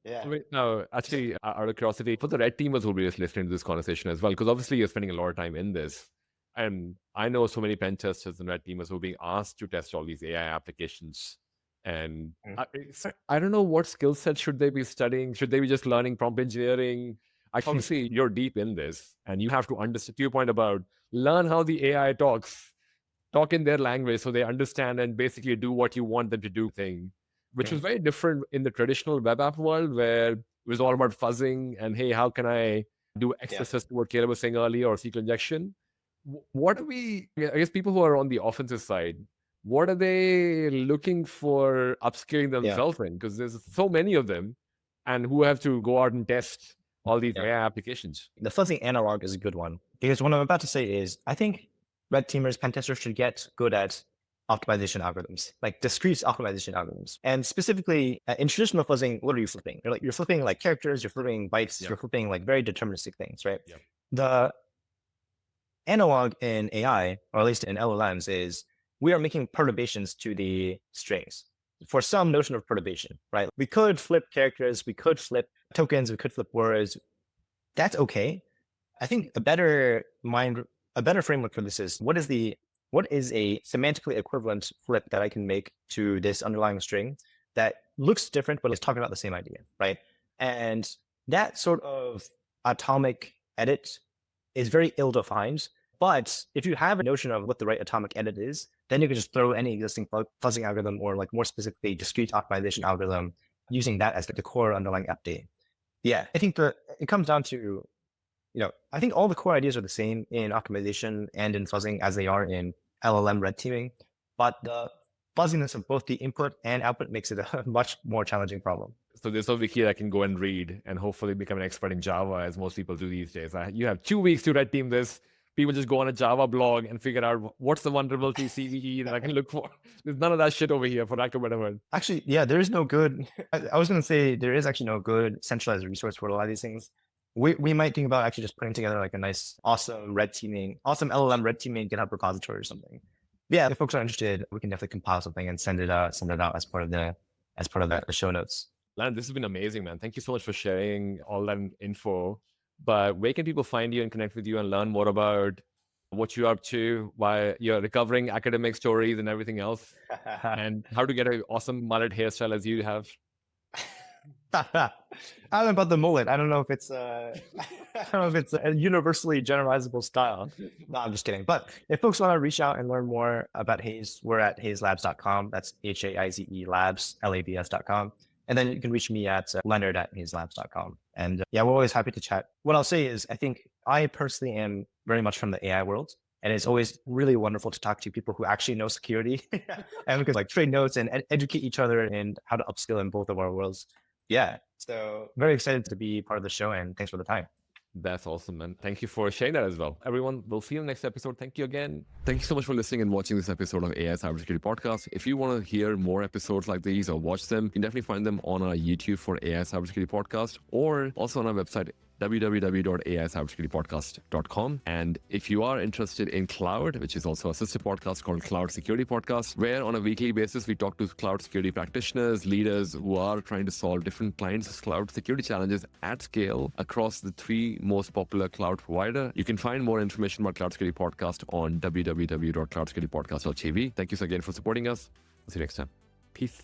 Yeah. Wait, no, actually, out of curiosity, for the red teamers who will be just listening to this conversation as well, because obviously you're spending a lot of time in this. And I know so many pen testers and red teamers who are being asked to test all these AI applications. And Mm. I don't know what skill set should they be studying. Should they be just learning prompt engineering? Obviously, you're deep in this, and you have to understand. To your point about learn how the AI talk in their language, so they understand and basically do what you want them to do. Thing, which was very different in the traditional web app world, where it was all about fuzzing and hey, how can I do access to what Caleb was saying earlier, or SQL injection. What are we? I guess people who are on the offensive side, what are they looking for upskilling themselves in? Because there's so many of them, and who have to go out and test all these AI applications. The fuzzy analog is a good one because what I'm about to say is I think red teamers, pen testers should get good at optimization algorithms, like discrete optimization algorithms. And specifically in traditional fuzzing, what are you flipping? You're flipping like characters, you're flipping bytes, you're flipping like very deterministic things, right? The analog in AI, or at least in LLMs, is we are making perturbations to the strings for some notion of perturbation, right? We could flip characters, we could flip tokens, we could flip words. That's okay. I think a better framework for this is what is a semantically equivalent flip that I can make to this underlying string that looks different but is talking about the same idea, right? And that sort of atomic edit is very ill-defined. But if you have a notion of what the right atomic edit is, then you can just throw any existing fuzzing algorithm, or like more specifically discrete optimization algorithm, using that as the core underlying update. Yeah, I think it comes down to, I think all the core ideas are the same in optimization and in fuzzing as they are in LLM red teaming, but the fuzziness of both the input and output makes it a much more challenging problem. So there's no wiki I can go and read and hopefully become an expert in Java, as most people do these days. You have 2 weeks to red team this. People just go on a Java blog and figure out what's the vulnerability CVE that I can look for. There's none of that shit over here, for lack of a better word. Actually, yeah, there is no good. I was going to say there is actually no good centralized resource for a lot of these things. We might think about actually just putting together like a nice, awesome LLM red teaming GitHub repository or something. Yeah, if folks are interested, we can definitely compile something and send it out as part of the show notes. Leonard, this has been amazing, man. Thank you so much for sharing all that info. But where can people find you and connect with you and learn more about what you're up to, why you're recovering academic stories and everything else, and how to get an awesome mullet hairstyle as you have? I don't know about the mullet. I don't know if it's a universally generalizable style. No, I'm just kidding. But if folks want to reach out and learn more about Haize, we're at haizelabs.com. That's HAIZE labs, labs.com. And then you can reach me at leonard@haizelabs.com. And yeah, we're always happy to chat. What I'll say is I think I personally am very much from the AI world. And it's always really wonderful to talk to people who actually know security and we can like trade notes and educate each other in how to upskill in both of our worlds. Yeah. So very excited to be part of the show, and thanks for the time. That's awesome, man. Thank you for sharing that as well. Everyone, we'll see you in the next episode. Thank you again. Thank you so much for listening and watching this episode of AI Cybersecurity Podcast. If you want to hear more episodes like these or watch them, you can definitely find them on our YouTube for AI Cybersecurity Podcast, or also on our website, www.aicybersecuritypodcast.com. And if you are interested in cloud, which is also a sister podcast called Cloud Security Podcast, where on a weekly basis we talk to cloud security practitioners, leaders who are trying to solve different kinds of cloud security challenges at scale across the 3 most popular cloud provider. You can find more information about Cloud Security Podcast on www.cloudsecuritypodcast.tv. Thank you so again for supporting us. We'll see you next time. Peace.